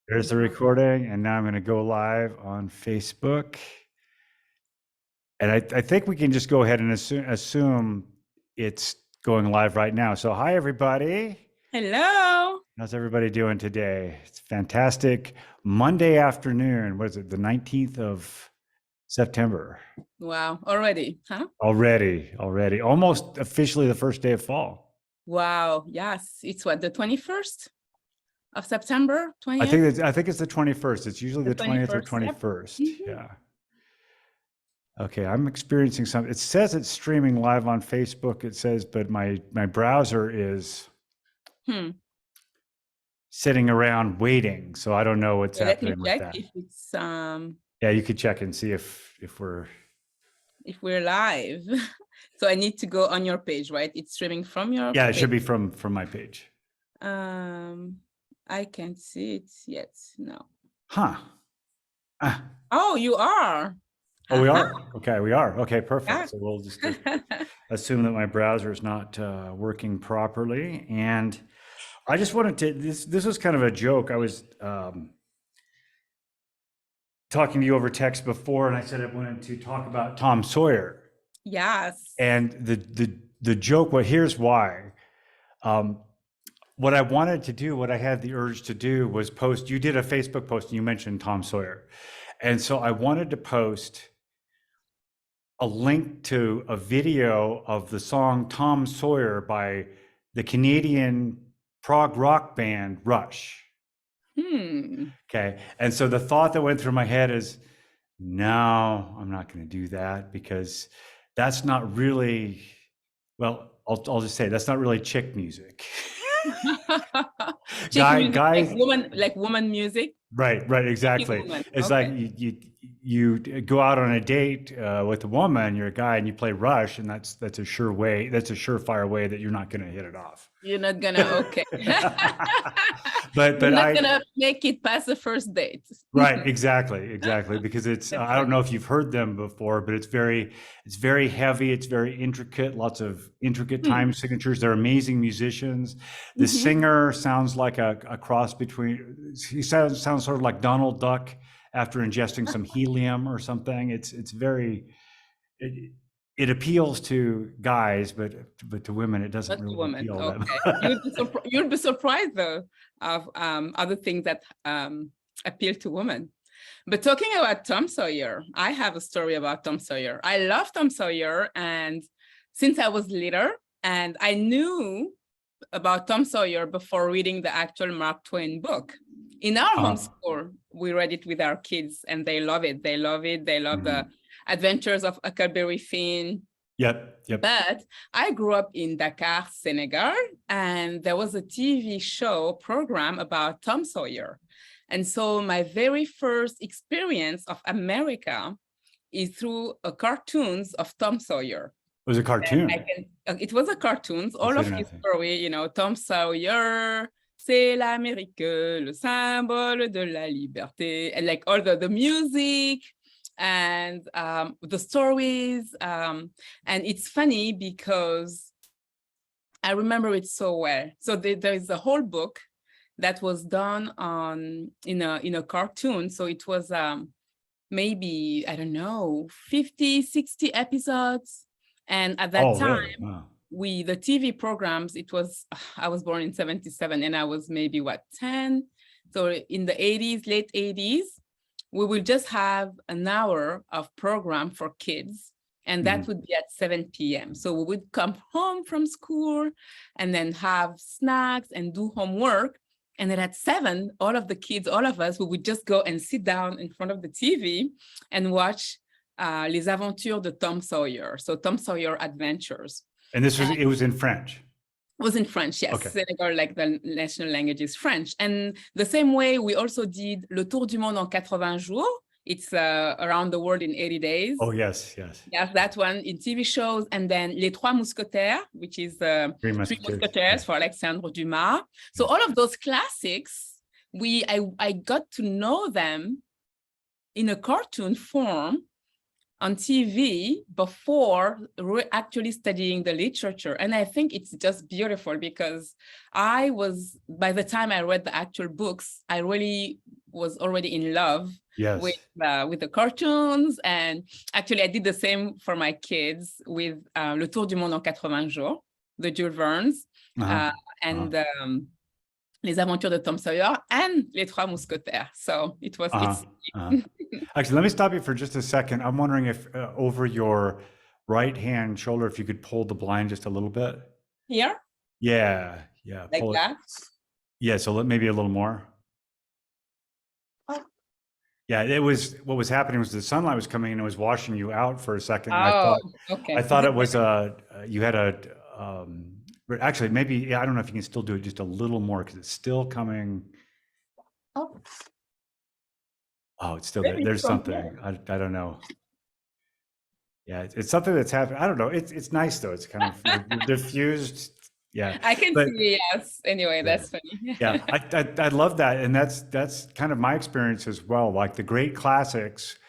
There's the recording, and now I'm going to go live on Facebook. And I think we can just go ahead and assume it's going live right now. So hi, everybody. Hello. How's everybody doing today? It's fantastic Monday afternoon. What is it? The 19th of September. Wow, already, huh? Already. Almost officially the first day of fall. Wow, yes. It's what, the 21st of September, 20th? I think it's the 21st. It's usually the 20th or 21st. Yep. Yeah. Okay, I'm experiencing something. It says it's streaming live on Facebook. It says, but my browser is sitting around waiting, so I don't know what's happening with that. Let me check if it's Yeah, you could check and see if we're live. So I need to go on your page, right? It's streaming from your Yeah, it page. should be from my page. I can't see it yet. No. Huh. Oh, you are. Oh, we are? Okay, we are. Okay, perfect. Yeah. So we'll just assume that my browser is not working properly. And I just wanted to, this was kind of a joke. I was talking to you over text before, and I said I wanted to talk about Tom Sawyer. Yes. And the joke, well, here's why. What I wanted to do, what I had the urge to do was post, you did a Facebook post and you mentioned Tom Sawyer. And so I wanted to post a link to a video of the song Tom Sawyer by the Canadian prog rock band Rush. Okay. And so the thought that went through my head is, no, I'm not going to do that because that's not really, well, I'll just say that's not really chick music. Guys, like woman music. Right, exactly. It's like you go out on a date with a woman, you're a guy, and you play Rush, and that's a surefire way that you're not going to hit it off. You're not gonna, okay. but you're not gonna make it past the first date. Right, exactly, because it's I don't know if you've heard them before, but it's very heavy, it's very intricate, lots of intricate time signatures. They're amazing musicians. The singer sounds like a cross between, he sounds sort of like Donald Duck after ingesting some helium or something. It's very, it appeals to guys, but to women it doesn't really appeal to them. You'd be surprised though of other things that appeal to women. But talking about Tom Sawyer, I have a story about Tom Sawyer. I love Tom Sawyer, and since I was little, and I knew about Tom Sawyer before reading the actual Mark Twain book. In our homeschool, we read it with our kids, and they love it. They love the Adventures of Huckleberry Finn. Yep. But I grew up in Dakar, Senegal, and there was a TV show program about Tom Sawyer. And so my very first experience of America is through cartoons of Tom Sawyer. It was a cartoon. It was a cartoon. All of his story, Tom Sawyer, c'est l'Amérique, le symbole de la liberté, and like all the music and the stories. And it's funny because I remember it so well. So there is a whole book that was done in a cartoon. So it was maybe, I don't know, 50, 60 episodes. And at that time, really? Wow. the TV programs, I was born in 77 and I was maybe 10. So in the 80s, late 80s, we will just have an hour of program for kids. And that would be at 7 p.m. So we would come home from school and then have snacks and do homework. And then at 7, all of the kids, all of us, we would just go and sit down in front of the TV and watch Les Aventures de Tom Sawyer. So Tom Sawyer Adventures. And it was in French. It was in French, yes. Okay. Senegal, like the national language is French. And the same way we also did Le Tour du Monde en 80 jours. It's around the world in 80 days. Oh, yes. Yes, that one in TV shows. And then Les Trois Mousquetaires, which is Three Musketeers for Alexandre Dumas. So all of those classics, I got to know them in a cartoon form on TV before actually studying the literature. And I think it's just beautiful because by the time I read the actual books, I really was already in love Yes. with the cartoons. And actually, I did the same for my kids with Le Tour du Monde en 80 jours, the Jules Verne's, and Les Aventures de Tom Sawyer and Les Trois Mousquetaires. So it was. Actually, let me stop you for just a second. I'm wondering if over your right hand shoulder, if you could pull the blind just a little bit. Here? Yeah. Like pull that? it. Yeah. So maybe a little more. Oh. Yeah, what was happening was the sunlight was coming in and was washing you out for a second. Oh, okay. I thought it was you had actually maybe, I don't know if you can still do it just a little more because it's still coming. Oh, it's still there. There's something. I don't know. Yeah, it's something that's happening. I don't know. It's nice though. It's kind of diffused. Yeah, I can see. Yes. Anyway, that's funny. Yeah, I love that, and that's kind of my experience as well. Like the great classics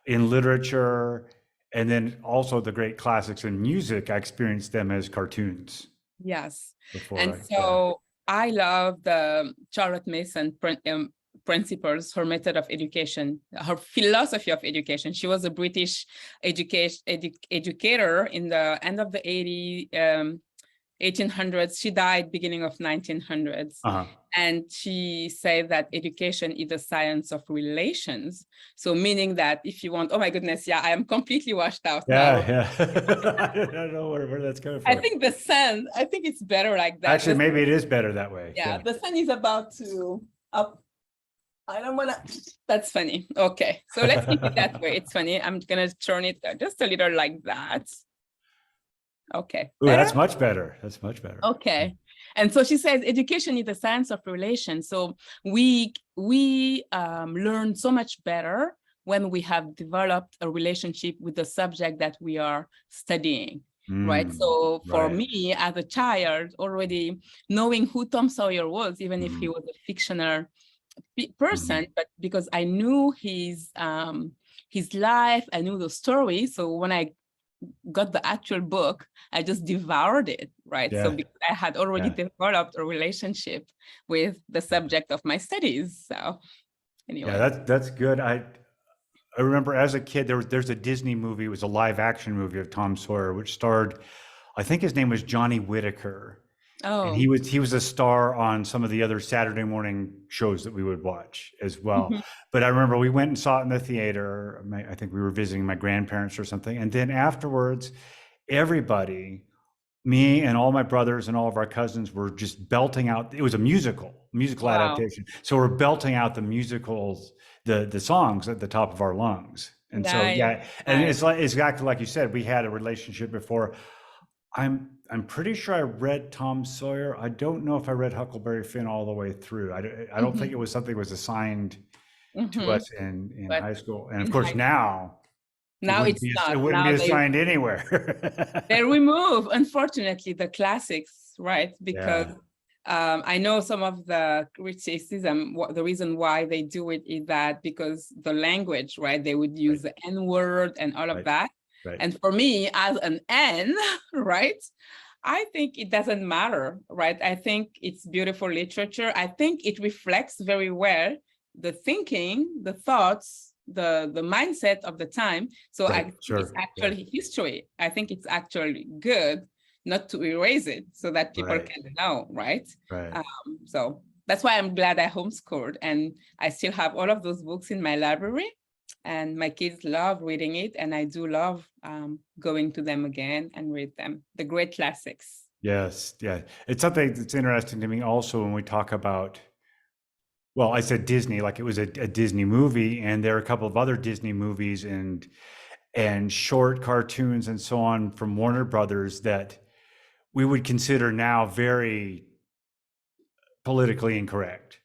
in literature, and then also the great classics in music. I experienced them as cartoons. Yes, before, and right? so I love the Charlotte Mason principles, her method of education, her philosophy of education. She was a British educator in the end of the 1800s. She died beginning of 1900s. And she said that education is the science of relations. So meaning that if you want, oh my goodness, yeah, I am completely washed out now. Yeah. I don't know where that's coming from. I think the sun, I think it's better like that. Actually, maybe it is better that way. Yeah, the sun is about to up. I don't wanna, that's funny. Okay, so let's keep it that way. It's funny. I'm gonna turn it just a little like that. Okay. Ooh, that's much better. That's much better. Okay. And so she says, education is the science of relations. So we learn so much better when we have developed a relationship with the subject that we are studying, right? So for me as a child, already knowing who Tom Sawyer was, even if he was a fictional person, but because I knew his life, I knew the story. So when I got the actual book, I just devoured it, right? So because I had already developed a relationship with the subject of my studies. So anyway. Yeah, that's good. I remember as a kid, there's a Disney movie, it was a live action movie of Tom Sawyer, which starred, I think his name was Johnny Whitaker. And he was a star on some of the other Saturday morning shows that we would watch as well. But I remember we went and saw it in the theater. I think we were visiting my grandparents or something. And then afterwards, everybody, me and all my brothers and all of our cousins were just belting out. It was a musical adaptation. So we're belting out the musicals, the songs at the top of our lungs. And so, and it's exactly like you said, we had a relationship before. I'm pretty sure I read Tom Sawyer. I don't know if I read Huckleberry Finn all the way through. I don't think it was something that was assigned to us in high school. And of course now it's not. It wouldn't be assigned anywhere. They remove, unfortunately, the classics, right? Because I know some of the criticism, the reason why they do it is that because the language, right? They would use the N word and all of that. Right. And for me, as an N, right, I think it doesn't matter, right? I think it's beautiful literature. I think it reflects very well the thinking, the thoughts, the mindset of the time. So it's actually history. I think it's actually good not to erase it so that people can know, right? So that's why I'm glad I homeschooled, and I still have all of those books in my library. And my kids love reading it, and I do love going to them again and read them, the great classics. Yes, yeah. It's something that's interesting to me also when we talk about, well, I said Disney, like it was a Disney movie, and there are a couple of other Disney movies and short cartoons and so on from Warner Brothers that we would consider now very politically incorrect.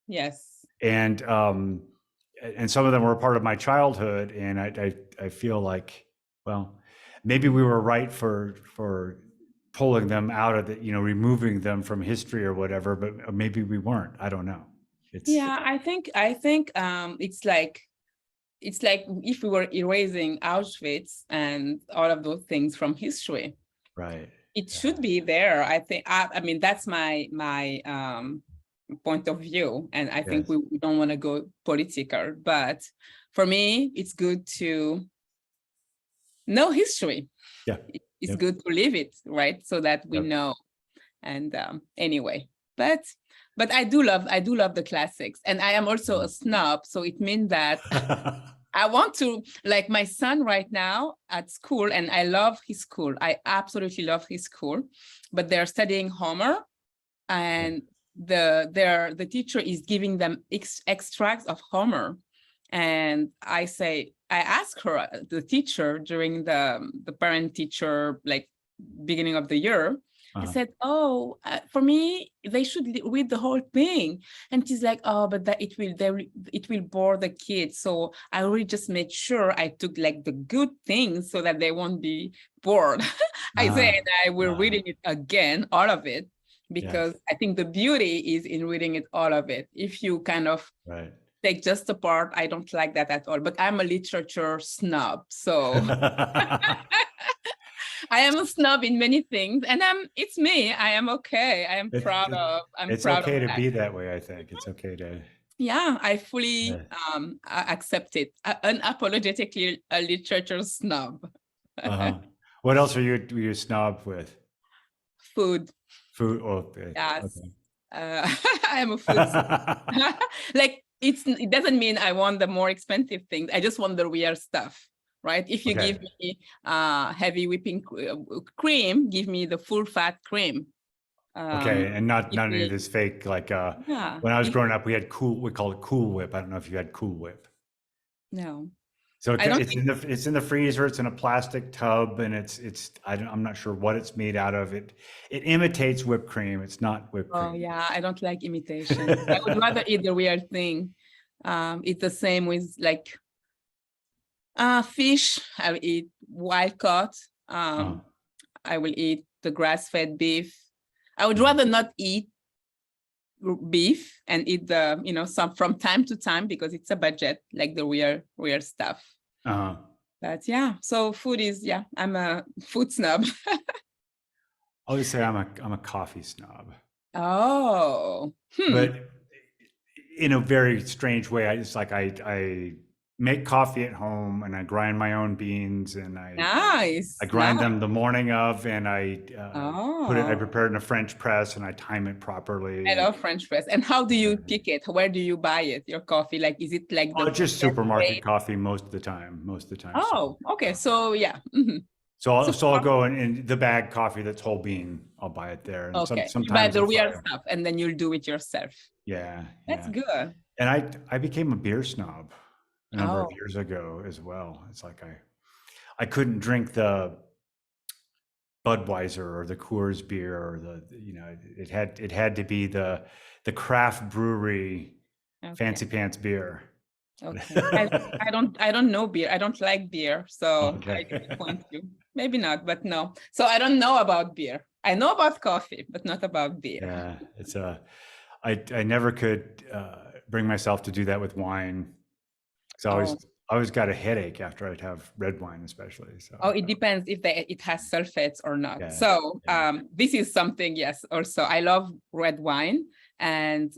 Yes. And some of them were a part of my childhood, and I feel like, well, maybe we were right for pulling them out of the, removing them from history or whatever, but maybe we weren't. I don't know. I think it's like if we were erasing Auschwitz and all of those things from history. Right. It should be there. I think. I mean, that's my point of view. And I think Yes. we don't want to go political, but for me, it's good to know history. Yeah. It's Yep. good to live it, right? So that we Yep. know. And anyway, but I do love the classics. And I am also a snob. So it means that I want to, like my son right now at school, and I love his school. I absolutely love his school, but they're studying Homer, and the teacher is giving them extracts of Homer. And I asked her, the teacher, during the parent teacher, like beginning of the year, I said, oh, for me, they should read the whole thing. And she's like, oh, but that it will bore the kids. So I really just made sure I took like the good things so that they won't be bored. I said, I will reading it again, all of it, because I think the beauty is in reading it, all of it. If you kind of take just a part, I don't like that at all. But I'm a literature snob, so I am a snob in many things, and it's me. I am okay. I am proud of. It's okay to be that way. I think it's okay to. Yeah, I fully accept it. Unapologetically, a literature snob. What else are you snob with? Food. Food. Oh, yes. Okay. I am a food snob. Like it doesn't mean I want the more expensive things. I just want the real stuff. Right? If you give me heavy whipping cream, give me the full fat cream. And not any of this fake, like when I was growing up, we called it Cool Whip. I don't know if you had Cool Whip. No. So it's in the freezer. It's in a plastic tub, and I'm not sure what it's made out of. It imitates whipped cream. It's not whipped cream. Oh yeah, I don't like imitation. I would rather eat the real thing. It's the same with like fish. I will eat wild caught. I will eat the grass-fed beef. I would rather not eat beef and eat the, some from time to time because it's a budget, like the real stuff. But yeah, so food is, I'm a food snob. I would say I'm a coffee snob. Oh. But in a very strange way. I make coffee at home, and I grind my own beans, and I grind them the morning of, and I prepare it in a French press, and I time it properly. I love French press. And how do you pick it? Where do you buy it? Your coffee? Like, is it like just supermarket coffee most of the time? Oh, okay. So yeah. So I'll go in the bag coffee that's whole bean. I'll buy it there. And sometimes you buy the real stuff, and then you'll do it yourself. Yeah, that's good. And I became a beer snob a number of years ago as well. It's like I couldn't drink the Budweiser or the Coors beer, or it had to be the craft brewery fancy pants beer. Okay. I don't know beer. I don't like beer, so I disappoint you. Maybe not, but no. So I don't know about beer. I know about coffee, but not about beer. Yeah, it's I never could bring myself to do that with wine. So I always got a headache after I'd have red wine, especially. So it depends if it has sulfates or not. So this is something. Yes, also I love red wine, and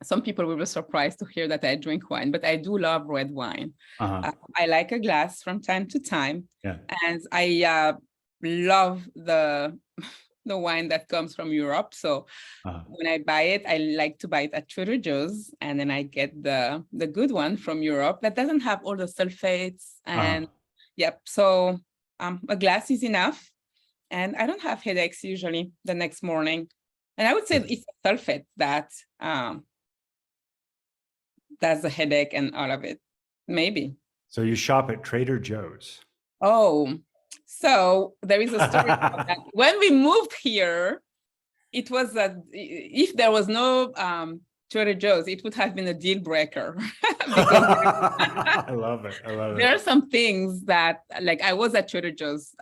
some people will be surprised to hear that I drink wine, but I do love red wine. I like a glass from time to time, and I love the wine that comes from Europe. So when I buy it, I like to buy it at Trader Joe's, and then I get the good one from Europe that doesn't have all the sulfates. And so a glass is enough, and I don't have headaches usually the next morning. And I would say it's a sulfate that that's the headache and all of it, maybe. So you shop at Trader Joe's? Oh, so there is a story about that. When we moved here, it was if there was no Trader Joe's, it would have been a deal breaker. I love it. There are some things that, like, I was at Trader Joe's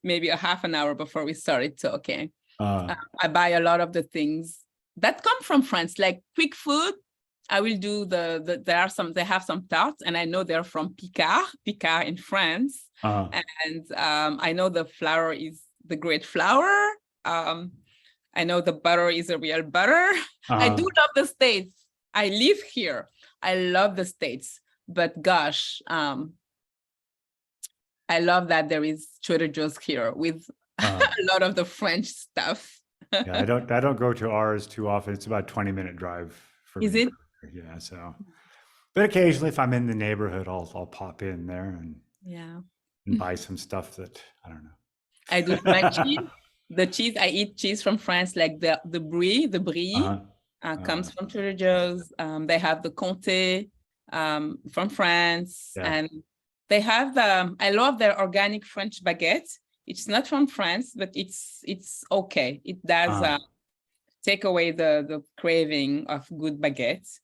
maybe a half an hour before we started talking. I buy a lot of the things that come from France, like quick food. I will do they have some tarts, and I know they're from Picard in France. And I know the flour is the great flour. I I know the butter is a real butter. I do love the States. I live here. I love the States, but gosh, I love that there is Trader Joe's here with a lot of the French stuff. Yeah, I don't go to ours too often. It's about a 20-minute drive for Is me. it? Yeah, so, but occasionally if I'm in the neighborhood, I'll pop in there and buy some stuff that I don't know. I do my cheese. The cheese, I eat cheese from France, like the brie comes from Trader Joe's. They have the Comté from France, and they have I love their organic French baguette. It's not from France, but it's okay. It does take away the craving of good baguettes.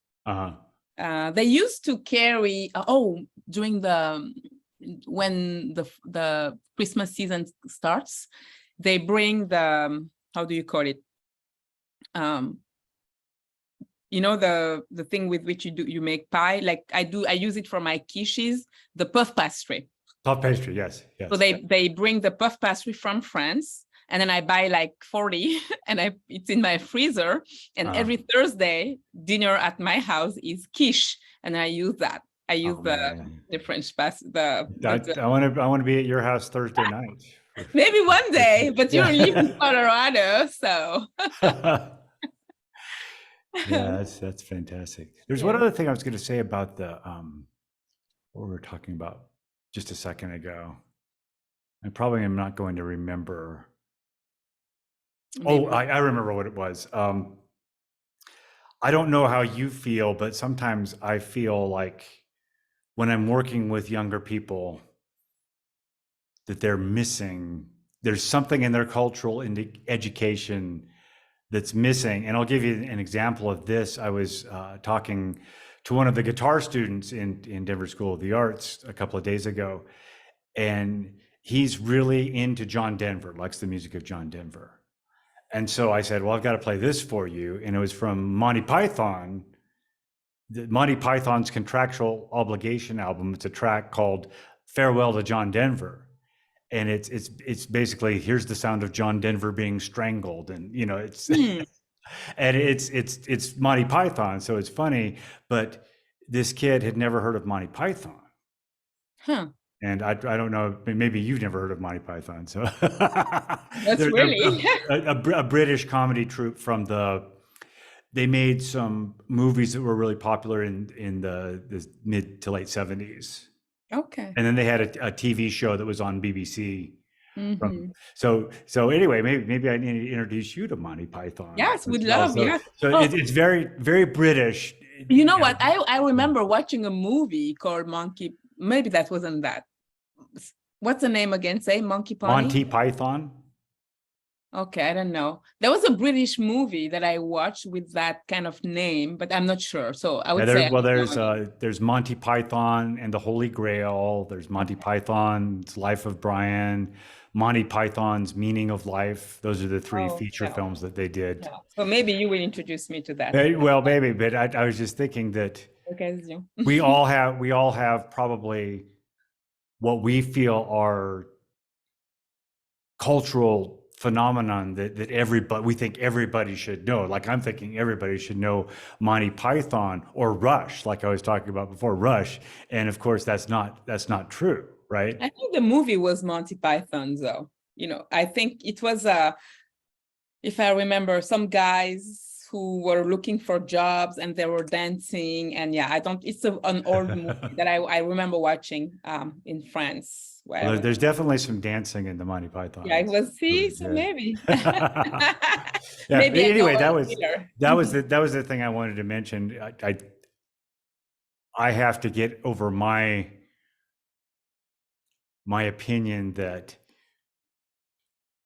They used to carry during when the Christmas season starts, they bring the how do you call it? You know, the thing with which you make pie. Like I use it for my quiches, the puff pastry. Puff pastry, yes. So they bring the puff pastry from France, and then I buy like 40, and it's in my freezer. And every Thursday, dinner at my house is quiche, and I use that. I use the French pasta. I want to be at your house Thursday night. Maybe one day, but you live in Colorado, so. Yeah, that's fantastic. There's one other thing I was going to say about the what we were talking about just a second ago. I probably am not going to remember. Maybe. I remember what it was. I don't know how you feel, but sometimes I feel like when I'm working with younger people that there's something in their cultural education that's missing. And I'll give you an example of this. I was talking to one of the guitar students in Denver School of the Arts a couple of days ago, and he's really into John Denver, likes the music of John Denver. And so I said, well, I've got to play this for you. And it was from Monty Python, Monty Python's Contractual Obligation album. It's a track called Farewell to John Denver. And it's basically, here's the sound of John Denver being strangled. And, you know, it's, and it's Monty Python. So it's funny, but this kid had never heard of Monty Python. And I don't know, maybe you've never heard of Monty Python. So that's really a British comedy troupe from they made some movies that were really popular in the mid to late 70s. Okay. And then they had a TV show that was on BBC. So anyway, maybe I need to introduce you to Monty Python. Yes, we'd love. So it's very, very British. You know what? I remember watching a movie called maybe that wasn't that. What's the name again? Say Monkey Pony? Monty Python. Okay, I don't know. There was a British movie that I watched with that kind of name, but I'm not sure. So I would say. Well, there's Monty Python and the Holy Grail. There's Monty Python's Life of Brian, Monty Python's Meaning of Life. Those are the three feature films that they did. Yeah. So maybe you will introduce me to that. Well, maybe, but I was just thinking that we all have probably what we feel are cultural phenomenon that we think everybody should know. Like I'm thinking everybody should know Monty Python or Rush, like I was talking about before, Rush. And of course, that's not true, right? I think the movie was Monty Python, though. You know, I think it was if I remember, some guys who were looking for jobs and they were dancing, and it's an old movie that I remember watching in France. Well, there's definitely some dancing in the Monty Python. Yeah, it was. So maybe. Maybe anyway, that was the thing I wanted to mention. I have to get over my opinion that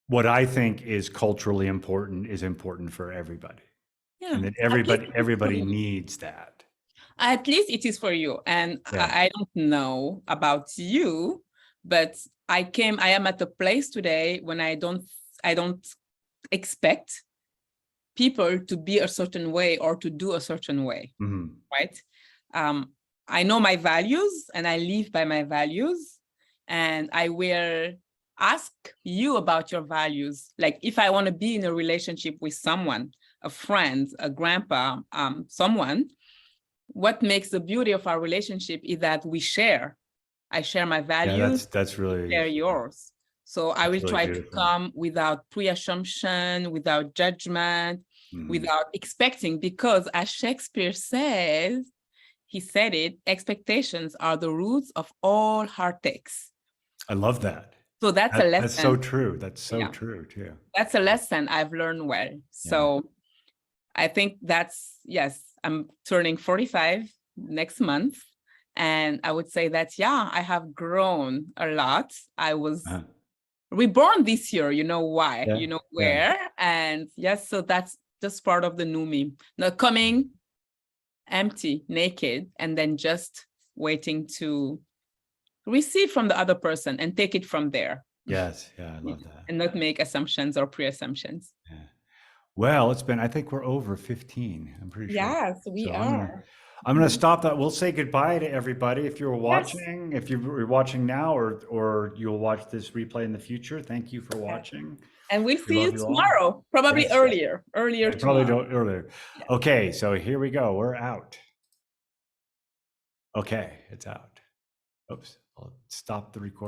what I think is culturally important is important for everybody. Yeah, and that everybody needs that. At least it is for you. And I don't know about you, but I am at a place today when I don't expect people to be a certain way or to do a certain way, right? I know my values and I live by my values, and I ask you about your values. Like if I want to be in a relationship with someone, a friend, a grandpa, someone, what makes the beauty of our relationship is that we share. I share my values, that's really, share yours. So I will really try to beautiful. come without pre-assumption, without judgment, without expecting, because as Shakespeare says, he said it, expectations are the roots of all heartaches. I love that. So that's a lesson. That's so true. That's so true too. That's a lesson I've learned well. So I think that's, yes, I'm turning 45 next month. And I would say that, yeah, I have grown a lot. I was reborn this year, you know why, you know where. And yes, so that's just part of the new me. Now coming empty, naked, and then just waiting to receive from the other person and take it from there. Yes, yeah, I love that. And not make assumptions or pre-assumptions. Yeah. Well, it's been, I think we're over 15. I'm pretty sure. Yes, we So are. I'm gonna stop that. We'll say goodbye to everybody. If you're watching, if you're watching now, or you'll watch this replay in the future, thank you for watching. And we'll see you love you all. tomorrow, probably earlier tomorrow. Probably earlier. Okay, so here we go. We're out. Okay, it's out. Oops, I'll stop the recording.